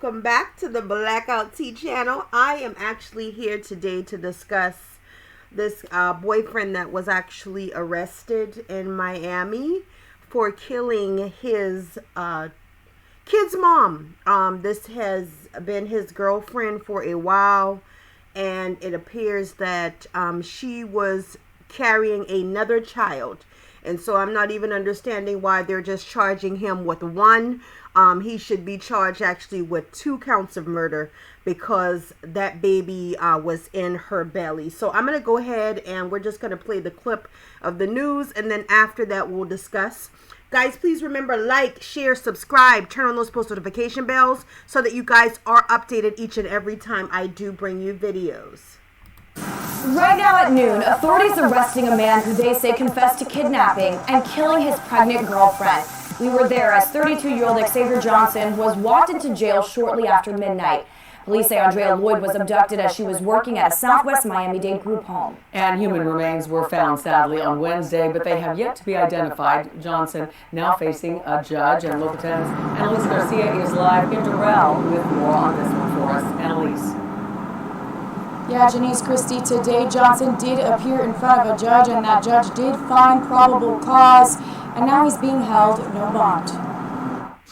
welcome back to the Blackout Tea channel. I am actually here today to discuss this boyfriend that was actually arrested in Miami for killing his kid's mom. This has been his girlfriend for a while, and it appears that she was carrying another child. And so I'm not even understanding why they're just charging him with one. He should be charged actually with 2 counts of murder because that baby was in her belly. So I'm going to go ahead and we're just going to play the clip of the news. And then after that, we'll discuss. Guys, please remember, like, share, subscribe, turn on those post notification bells so that you guys are updated each and every time I do bring you videos. Right now at noon, authorities arresting a man who they say confessed to kidnapping and killing his pregnant girlfriend. We were there as 32-year-old Xavier Johnson was walked into jail shortly after midnight. Police say Andrea Lloyd was abducted as she was working at a Southwest Miami-Dade group home. And human remains were found, sadly, on Wednesday, but they have yet to be identified. Johnson now facing a judge, and Local 10's Annalise Garcia is live in Doral with more on this one for us. Annalise. Yeah, Janice Christie, today Johnson did appear in front of a judge, and that judge did find probable cause, and now he's being held no bond.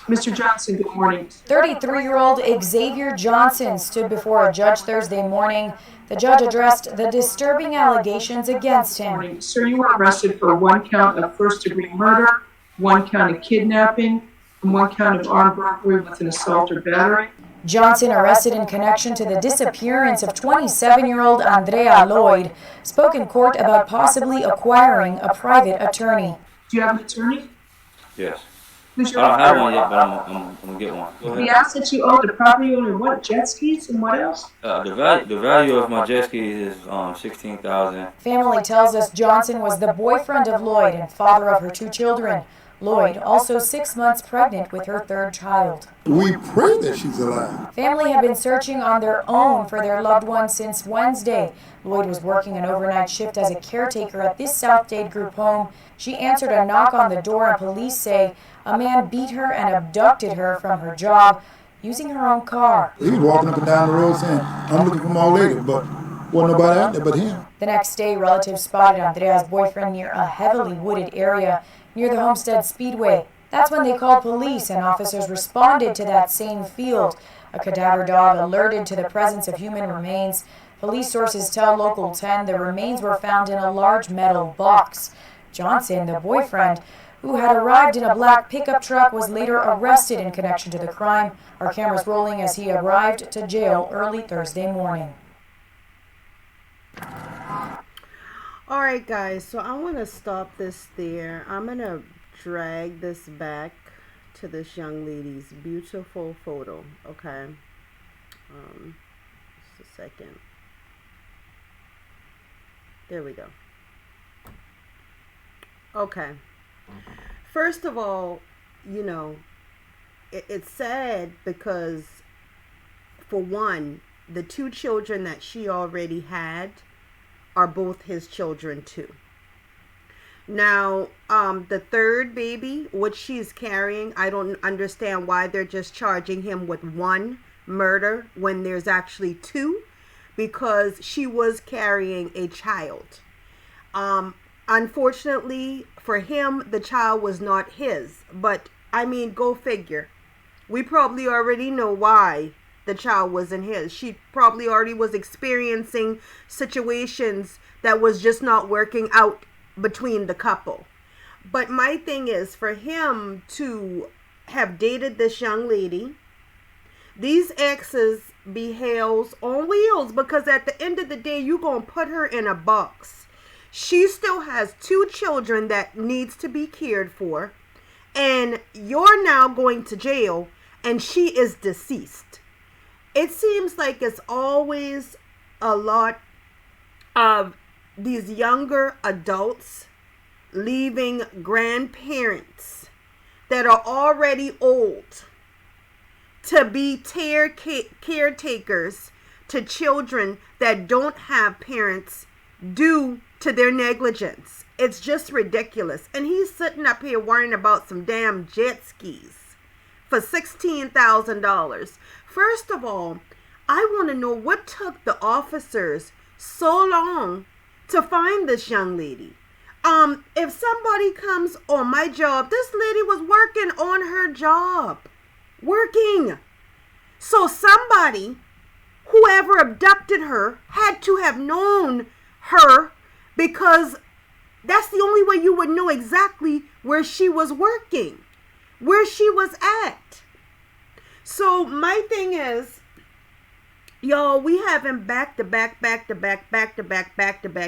Mr. Johnson, good morning. 33-year-old Xavier Johnson stood before a judge Thursday morning. The judge addressed the disturbing allegations against him. Sir, you were arrested for 1 count of first-degree murder, 1 count of kidnapping, and 1 count of armed robbery with an assault or battery. Johnson, arrested in connection to the disappearance of 27-year-old Andrea Lloyd, spoke in court about possibly acquiring a private attorney. Do you have an attorney? Yes. Who's your I don't have one yet, but I'm going to get one. The assets you owe the property owner, what, jet skis and what else? The value of my jet skis is $16,000. Family tells us Johnson was the boyfriend of Lloyd and father of her 2 children. Lloyd, also 6 months pregnant with her 3rd child. We pray that she's alive. Family have been searching on their own for their loved one since Wednesday. Lloyd was working an overnight shift as a caretaker at this South Dade group home. She answered a knock on the door, and police say a man beat her and abducted her from her job using her own car. He was walking up and down the road saying, "I'm looking for my old lady," but wasn't nobody out there but him. The next day, relatives spotted Andrea's boyfriend near a heavily wooded area near the Homestead Speedway. That's when they called police, and officers responded to that same field. A cadaver dog alerted to the presence of human remains. Police sources tell Local 10 the remains were found in a large metal box. Johnson, the boyfriend, who had arrived in a black pickup truck, was later arrested in connection to the crime. Our cameras rolling as he arrived to jail early Thursday morning. All right, guys, so I want to stop this there. I'm going to drag this back to this young lady's beautiful photo, okay? Just a second. There we go. Okay. First of all, you know, it's sad because, for one, the 2 children that she already had are both his children too. Now, the 3rd baby, which she's carrying, I don't understand why they're just charging him with 1 murder when there's actually 2, because she was carrying a child. Unfortunately for him, the child was not his, but I mean, go figure. We probably already know why the child wasn't his. She probably already was experiencing situations that was just not working out between the couple. But my thing is, for him to have dated this young lady, these exes be hells on wheels, because at the end of the day, you're going to put her in a box. She still has 2 children that needs to be cared for, and you're now going to jail, and she is deceased. It seems like it's always a lot of these younger adults leaving grandparents that are already old to be caretakers to children that don't have parents due to their negligence. It's just ridiculous. And he's sitting up here worrying about some damn jet skis. for $16,000. First of all, I want to know what took the officers so long to find this young lady. If somebody comes on my job, this lady was working on her job. Working. So somebody, whoever abducted her, had to have known her, because that's the only way you would know exactly where she was working, where she was at. So my thing is, y'all, we having back-to-back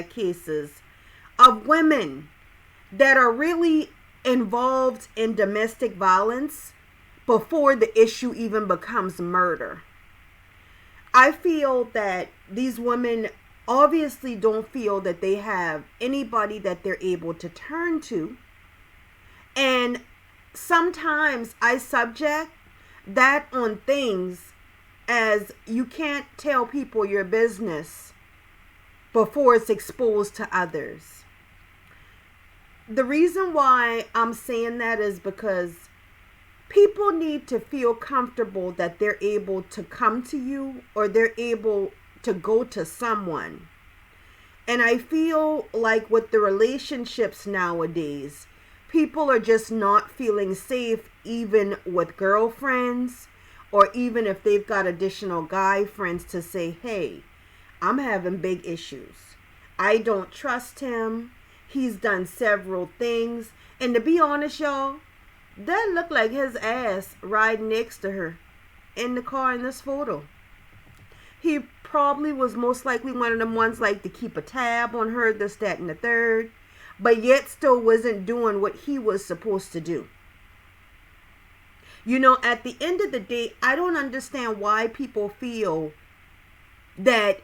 cases of women that are really involved in domestic violence before the issue even becomes murder. I feel that these women obviously don't feel that they have anybody that they're able to turn to. And sometimes I subject that on things as you can't tell people your business before it's exposed to others. The reason why I'm saying that is because people need to feel comfortable that they're able to come to you, or they're able to go to someone. And I feel like with the relationships nowadays, people are just not feeling safe, even with girlfriends, or even if they've got additional guy friends, to say, hey, I'm having big issues. I don't trust him. He's done several things. And to be honest, y'all, that looked like his ass riding next to her in the car in this photo. He probably was most likely one of them ones like to keep a tab on her, this, that, and the third, but yet still wasn't doing what he was supposed to do. You know, at the end of the day, I don't understand why people feel that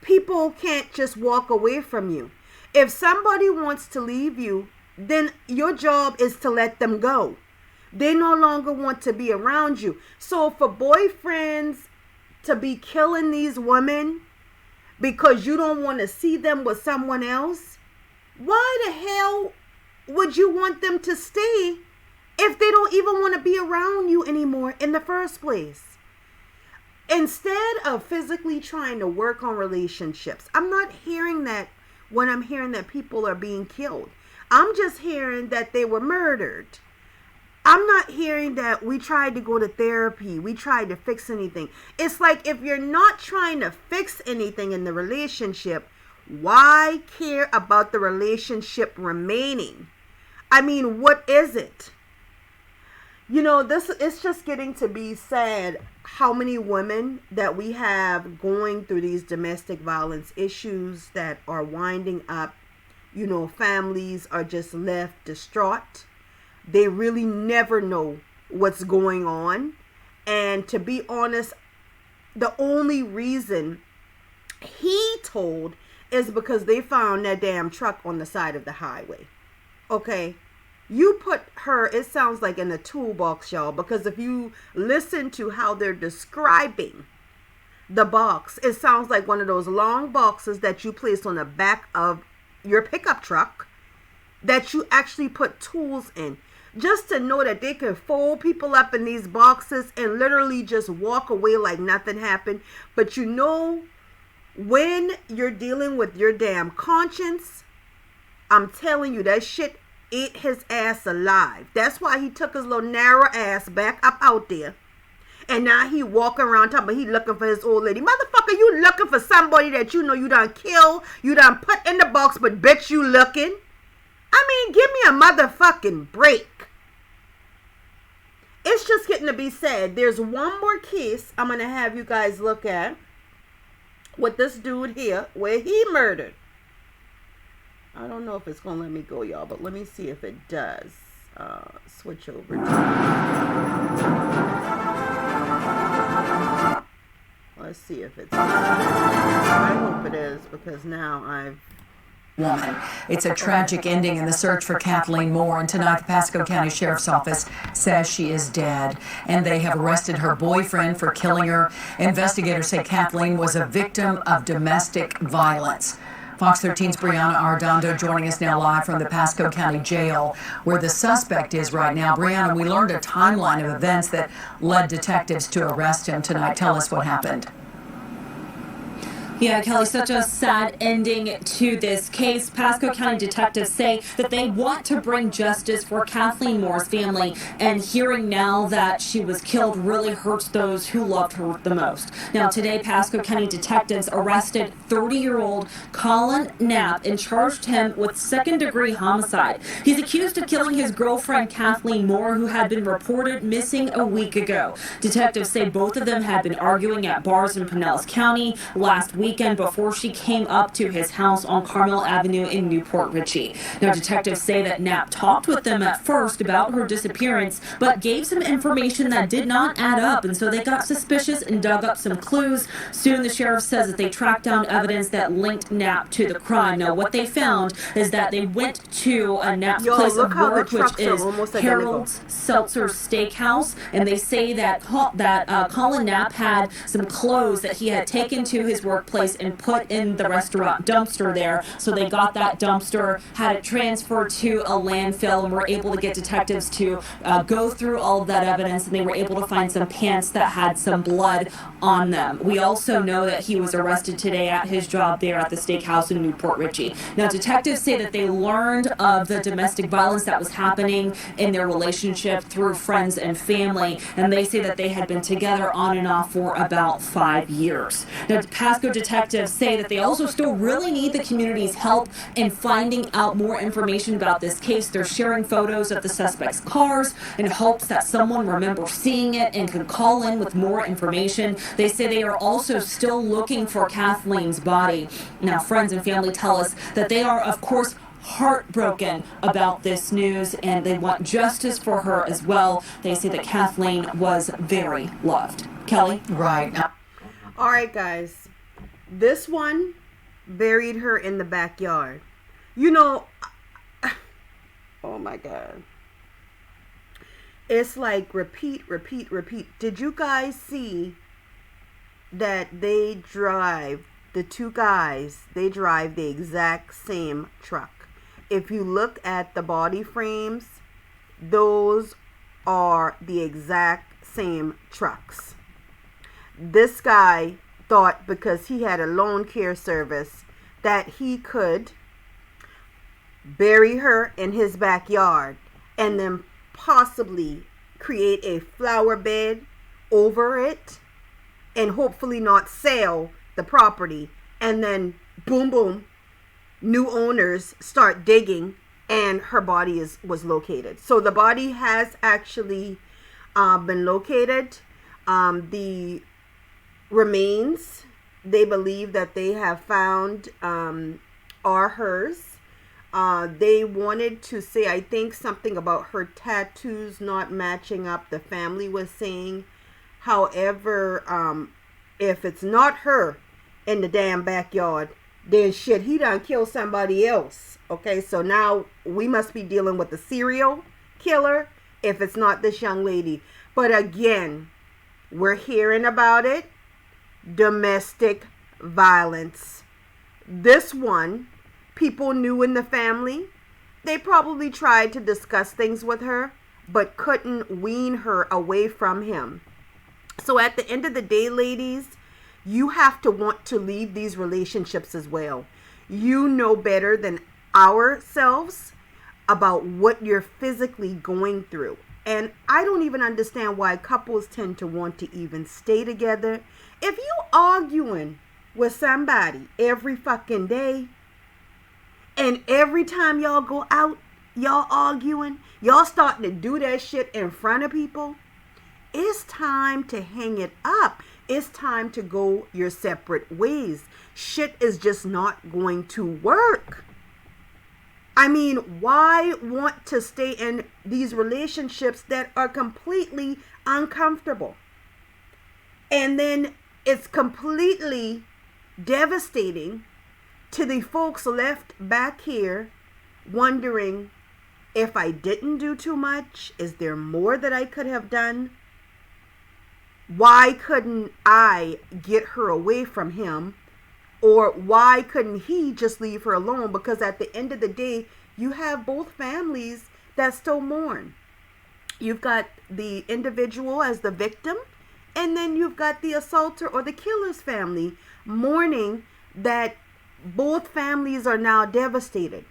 people can't just walk away from you. If somebody wants to leave you, then your job is to let them go. They no longer want to be around you. So for boyfriends to be killing these women because you don't want to see them with someone else, why the hell would you want them to stay if they don't even want to be around you anymore in the first place? Instead of physically trying to work on relationships, I'm not hearing that when I'm hearing that people are being killed. I'm just hearing that they were murdered. I'm not hearing that we tried to go to therapy, we tried to fix anything. It's like, if you're not trying to fix anything in the relationship, why care about the relationship remaining? I mean, what is it? You know, it's just getting to be sad how many women that we have going through these domestic violence issues that are winding up. You know, families are just left distraught. They really never know what's going on. And to be honest, the only reason he told is because they found that damn truck on the side of the highway. Okay? You put her, it sounds like, in a toolbox, y'all, because if you listen to how they're describing the box, it sounds like one of those long boxes that you place on the back of your pickup truck that you actually put tools in. Just to know that they can fold people up in these boxes and literally just walk away like nothing happened. But you know, when you're dealing with your damn conscience, I'm telling you, that shit ate his ass alive. That's why he took his little narrow ass back up out there. And now he walking around talking about he looking for his old lady. Motherfucker, you looking for somebody that you know you done kill, you done put in the box, but bitch you looking. I mean, give me a motherfucking break. It's just getting to be sad. There's one more case I'm going to have you guys look at with this dude here where he murdered. I don't know if it's going to let me go, y'all, but let me see if it does. Switch over to... Let's see if it's... I hope it is, because now I've... Woman. It's a tragic ending in the search for Kathleen Moore, and tonight the Pasco County Sheriff's Office says she is dead, and they have arrested her boyfriend for killing her. Investigators say Kathleen was a victim of domestic violence. Fox 13's Brianna Arredondo joining us now live from the Pasco County Jail, where the suspect is right now. Brianna, we learned a timeline of events that led detectives to arrest him tonight. Tell us what happened. Yeah, Kelly, such a sad ending to this case. Pasco County detectives say that they want to bring justice for Kathleen Moore's family, and hearing now that she was killed really hurts those who loved her the most. Now, today, Pasco County detectives arrested 30-year-old Colin Knapp and charged him with second-degree homicide. He's accused of killing his girlfriend, Kathleen Moore, who had been reported missing a week ago. Detectives say both of them had been arguing at bars in Pinellas County last weekend before she came up to his house on Carmel Avenue in Newport Richey. Now, detectives say that Knapp talked with them at first about her disappearance, but gave some information that did not add up, and so they got suspicious and dug up some clues. Soon, the sheriff says that they tracked down evidence that linked Knapp to the crime. Now, what they found is that they went to Knapp's place of work, which is Harold's Seltzer Steakhouse, and they say that Colin Knapp had some clothes that he had taken to his workplace and put in the restaurant dumpster there. So they got that dumpster, had it transferred to a landfill, and were able to get detectives to go through all of that evidence, and they were able to find some pants that had some blood on them. We also know that he was arrested today at his job there at the steakhouse in Newport Richey. Now, detectives say that they learned of the domestic violence that was happening in their relationship through friends and family, and they say that they had been together on and off for about 5 years. Now, Pasco detectives say that they also still really need the community's help in finding out more information about this case. They're sharing photos of the suspect's cars in hopes that someone remembers seeing it and can call in with more information. They say they are also still looking for Kathleen's body. Now, friends and family tell us that they are, of course, heartbroken about this news, and they want justice for her as well. They say that Kathleen was very loved. Kelly? Right. All right, guys. This one buried her in the backyard. You know, oh my God. It's like repeat. Did you guys see that the two guys, they drive the exact same truck? If you look at the body frames, those are the exact same trucks. This guy thought because he had a lawn care service that he could bury her in his backyard and then possibly create a flower bed over it and hopefully not sell the property, and then boom, new owners start digging and her body was located. So the body has actually been located. The remains, they believe that they have found are hers. They wanted to say, I think, something about her tattoos not matching up, the family was saying. However, if it's not her in the damn backyard, then shit, he done killed somebody else. Okay, so now we must be dealing with the serial killer if it's not this young lady. But again, we're hearing about it. Domestic violence. This one, people knew in the family. They probably tried to discuss things with her, but couldn't wean her away from him. So at the end of the day, ladies, you have to want to leave these relationships as well. You know better than ourselves about what you're physically going through. And I don't even understand why couples tend to want to even stay together. If you arguing with somebody every fucking day, and every time y'all go out, y'all arguing, y'all starting to do that shit in front of people, it's time to hang it up. It's time to go your separate ways. Shit is just not going to work. I mean, why want to stay in these relationships that are completely uncomfortable? And then it's completely devastating to the folks left back here wondering, if I didn't do too much, is there more that I could have done? Why couldn't I get her away from him Or why couldn't he just leave her alone? Because at the end of the day, you have both families that still mourn. You've got the individual as the victim, and then you've got the assaulter or the killer's family mourning that both families are now devastated.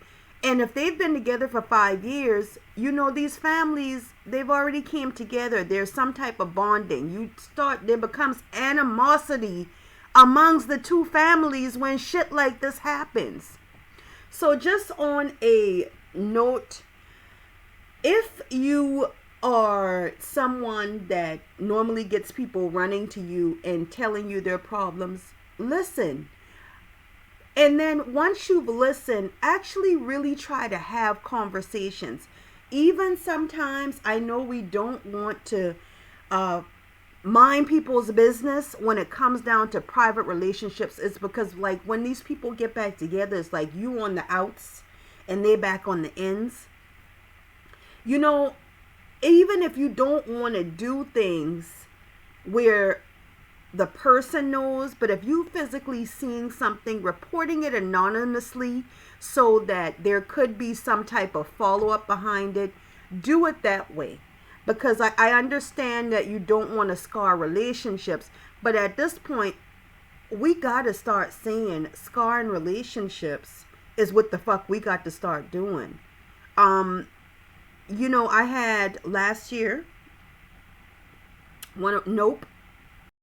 And if they've been together for 5 years, you know, these families, they've already came together. There's some type of bonding. There becomes animosity amongst the two families when shit like this happens. So just on a note, if you are someone that normally gets people running to you and telling you their problems, listen. And then once you've listened, actually really try to have conversations. Even sometimes, I know we don't want to mind people's business when it comes down to private relationships. It's because, like, when these people get back together, it's like you on the outs and they back on the ins. You know, even if you don't want to do things where the person knows, but if you physically seeing something, reporting it anonymously so that there could be some type of follow-up behind it, do it that way. Because I understand that you don't want to scar relationships, but at this point, we got to start saying scarring relationships is what the fuck we got to start doing. You know, I had last year, Nope,